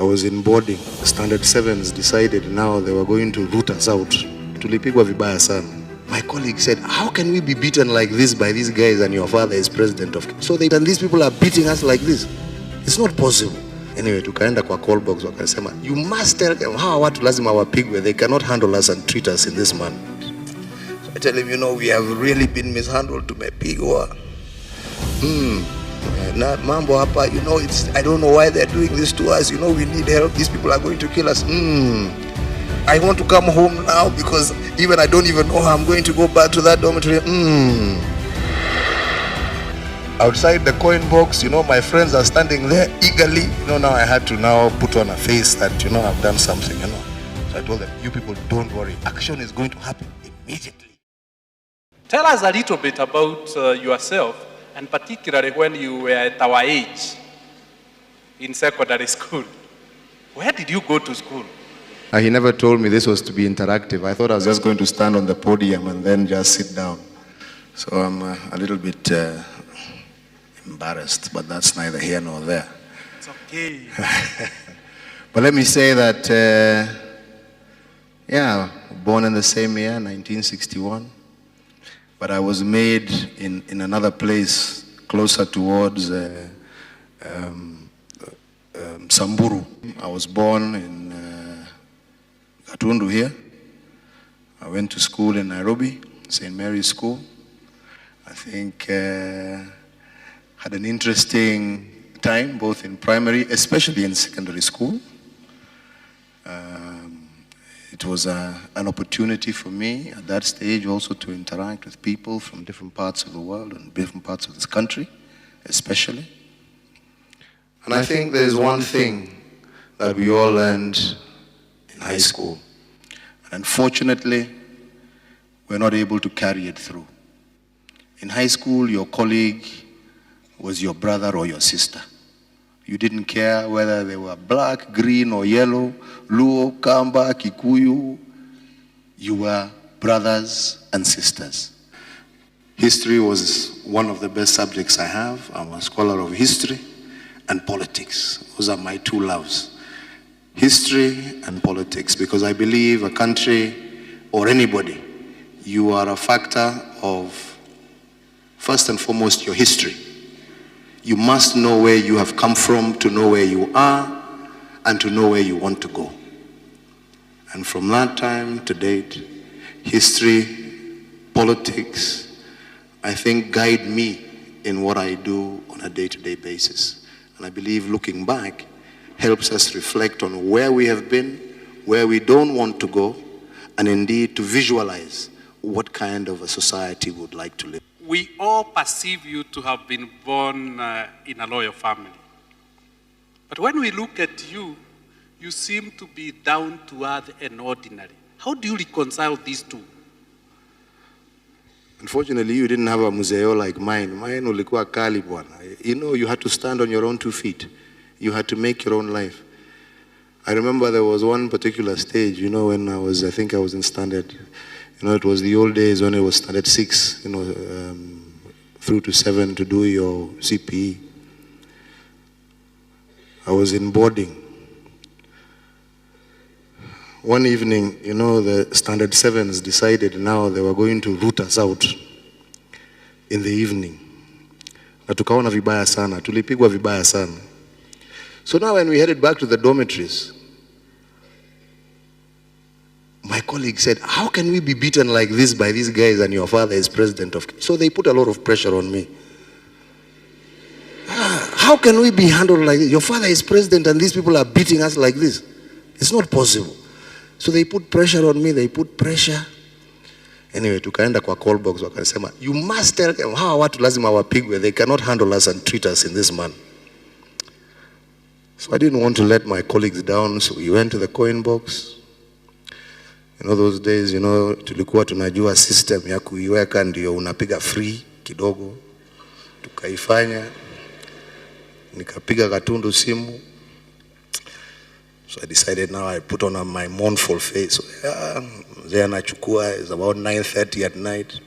I was in boarding. Standard 7s decided now they were going to root us out. Tulipigwa vibaya sana. My colleague said, how can we be beaten like this by these guys and your father is president of Kenya? So and these people are beating us like this. It's not possible. Anyway, tukaenda kwa call box wakasema, you must tell them hawa watu lazima wapigwe. They cannot handle us and treat us in this manner. So I tell him, we have really been mishandled. Tumepigwa. Na mambo hapa, I don't know why they're doing this to us. We need help. These people are going to kill us. I want to come home now because I don't even know how I'm going to go back to that dormitory. Outside the coin box, my friends are standing there eagerly. Now I had to put on a face that, I've done something, So I told them, you people don't worry. Action is going to happen immediately. Tell us a little bit about yourself, and particularly when you were at our age in secondary school. Where did you go to school? He never told me this was to be interactive. I thought I was just going to stand on the podium and then just sit down. So I'm a little bit embarrassed, but that's neither here nor there. It's okay. But let me say that, born in the same year, 1961. But I was made in another place, closer towards Samburu. I was born in Gatundu here. I went to school in Nairobi, St. Mary's School. I think had an interesting time, both in primary, especially in secondary school. It was an opportunity for me at that stage also to interact with people from different parts of the world and different parts of this country, especially. And I think there's one thing that we all learned in high school. And unfortunately, we're not able to carry it through. In high school, your colleague was your brother or your sister. You didn't care whether they were black, green, or yellow, Luo, Kamba, Kikuyu. You were brothers and sisters. History was one of the best subjects I have. I'm a scholar of history and politics. Those are my two loves. History and politics, because I believe a country or anybody, you are a factor of, first and foremost, your history. You must know where you have come from to know where you are and to know where you want to go. And from that time to date, history, politics, I think guide me in what I do on a day-to-day basis. And I believe looking back helps us reflect on where we have been, where we don't want to go, and indeed to visualize what kind of a society we would like to live. We all perceive you to have been born in a loyal family. But when we look at you, you seem to be down to earth and ordinary. How do you reconcile these two? Unfortunately, you didn't have a museo like mine. Mine ulikuwa kali bwana. You had to stand on your own 2 feet. You had to make your own life. I remember there was one particular stage, when I think I was in standard. It was the old days when it was standard 6, through to 7 to do your CPE. I was in boarding. One evening, the standard 7s decided now they were going to root us out in the evening. Na tukaona vibaya sana, tulipigwa vibaya sana. So now when we headed back to the dormitories, my colleague said, how can we be beaten like this by these guys and your father is president of Kenya? So they put a lot of pressure on me. How can we be handled like this? Your father is president and these people are beating us like this. It's not possible. So they put pressure on me, they put pressure. Anyway, tukaenda kwa call box wakasema, you must tell them hawa watu lazima wapigwe. They cannot handle us and treat us in this manner. So I didn't want to let my colleagues down, so we went to the coin box. Those days, tulikuwa tunajua system ya kuiweka ndio unapiga free kidogo. Tukaifanya. Nikapiga Gatundu simu. So I decided now I put on my mournful face. So, nachukua, it's about 9:30 at night.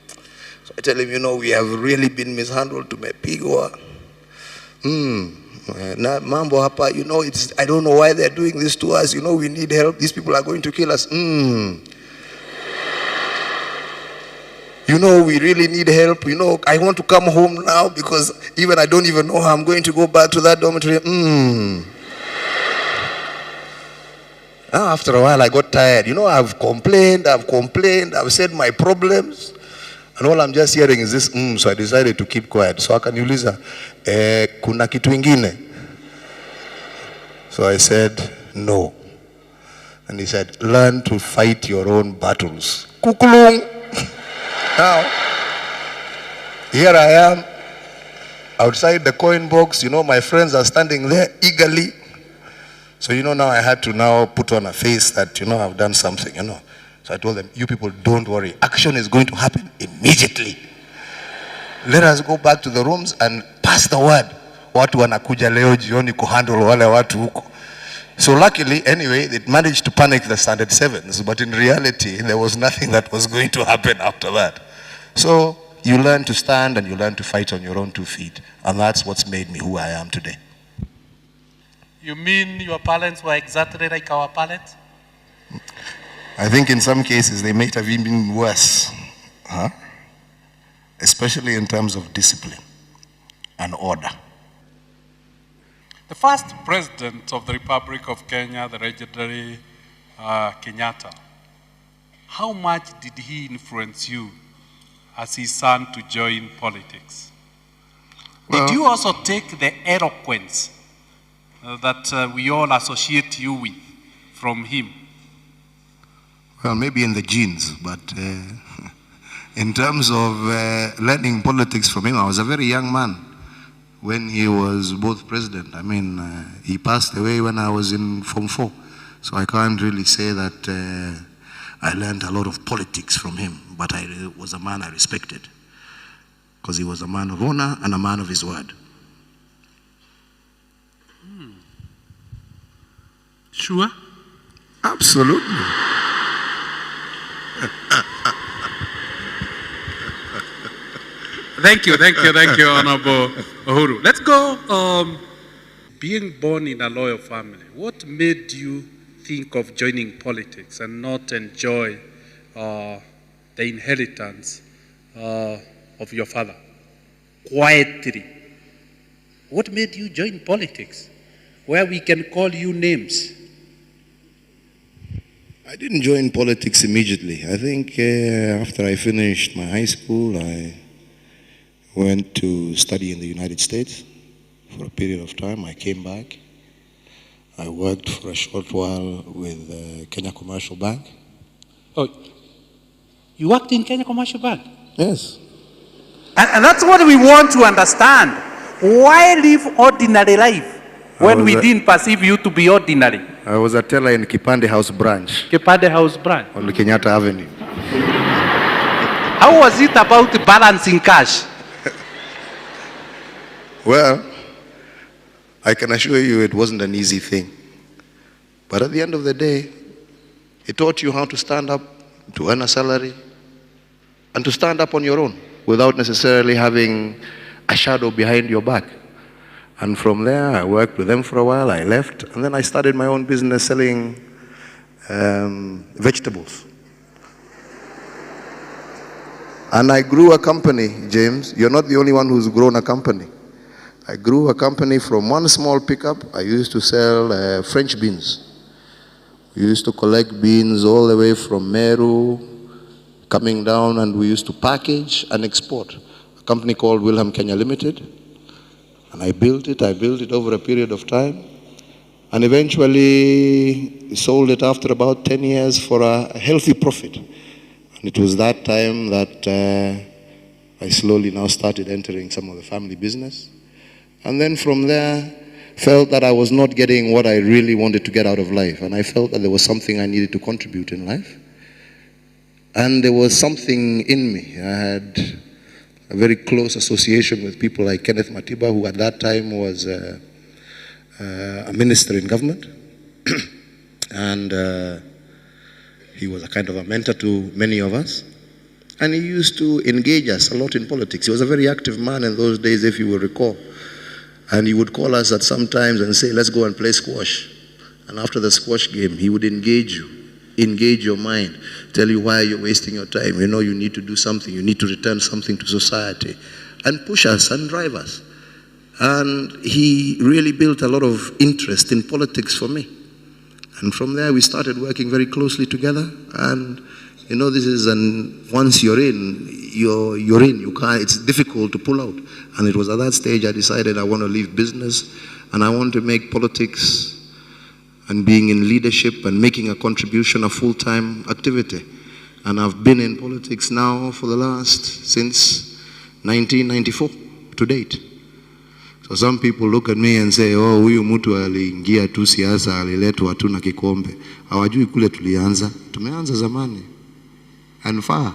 So I tell him, we have really been mishandled. Tumepigwa. Mambo hapa, I don't know why they're doing this to us. We need help. These people are going to kill us. We really need help. I want to come home now because I don't even know how I'm going to go back to that dormitory. After a while, I got tired. I've complained, I've said my problems. And all I'm just hearing is this, so I decided to keep quiet. So akaniuliza, kuna kitu ingine? So I said, no. And he said, learn to fight your own battles. Kukulung. Now, here I am, outside the coin box. My friends are standing there eagerly. So, now I had to put on a face that, I've done something, So I told them, you people don't worry. Action is going to happen immediately. Let us go back to the rooms and pass the word. Watu wanakuja leo jioni kuhandle wale watu huko. So luckily, anyway, it managed to panic the standard sevens, but in reality, there was nothing that was going to happen after that. So you learn to stand and you learn to fight on your own 2 feet. And that's what's made me who I am today. You mean your parents were exactly like our parents? I think in some cases they might have even been worse. Especially in terms of discipline and order. The first president of the Republic of Kenya, the legendary Kenyatta, how much did he influence you as his son to join politics? Did you also take the eloquence that we all associate you with from him? Well, maybe in the genes, but in terms of learning politics from him, I was a very young man when he was both president. He passed away when I was in Form 4, so I can't really say that I learned a lot of politics from him, but I was a man I respected because he was a man of honor and a man of his word. Sure? Absolutely. Thank you, Honorable Uhuru. Let's go. Being born in a loyal family, what made you think of joining politics and not enjoy the inheritance of your father quietly? What made you join politics, where we can call you names? I didn't join politics immediately. I think after I finished my high school, I went to study in the United States for a period of time. I came back. I worked for a short while with Kenya Commercial Bank. Oh, you worked in Kenya Commercial Bank? Yes. And that's what we want to understand. Why live ordinary life when we didn't perceive you to be ordinary? I was a teller in Kipande House branch. Kipande House branch? On Kenyatta Avenue. How was it about balancing cash? Well, I can assure you it wasn't an easy thing. But at the end of the day, it taught you how to stand up, to earn a salary, and to stand up on your own without necessarily having a shadow behind your back. And from there, I worked with them for a while, I left, and then I started my own business selling vegetables. And I grew a company, James. You're not the only one who's grown a company. I grew a company from one small pickup. I used to sell French beans. We used to collect beans all the way from Meru, coming down, and we used to package and export. A company called Wilhelm Kenya Limited. And I built it over a period of time, and eventually sold it after about 10 years for a healthy profit. And it was that time that I slowly now started entering some of the family business. And then from there, felt that I was not getting what I really wanted to get out of life. And I felt that there was something I needed to contribute in life. And there was something in me. I had a very close association with people like Kenneth Matiba, who at that time was a minister in government. And he was a kind of a mentor to many of us. And he used to engage us a lot in politics. He was a very active man in those days, if you will recall. And he would call us at some times and say, let's go and play squash. And after the squash game, he would engage your mind, tell you why you're wasting your time. You know you need to do something, you need to return something to society, and push us and drive us. And he really built a lot of interest in politics for me. And from there we started working very closely together. And you know, this is once you're in, you're in. You can't. It's difficult to pull out. And it was at that stage I decided I want to leave business, and I want to make politics and being in leadership and making a contribution a full-time activity. And I've been in politics now for since 1994 to date. So some people look at me and say, oh, huyu mtu aliingia tu siasa, aliletwa tu na kikombe. Hawajui kule tulianza. Tumeanza zamani. And far.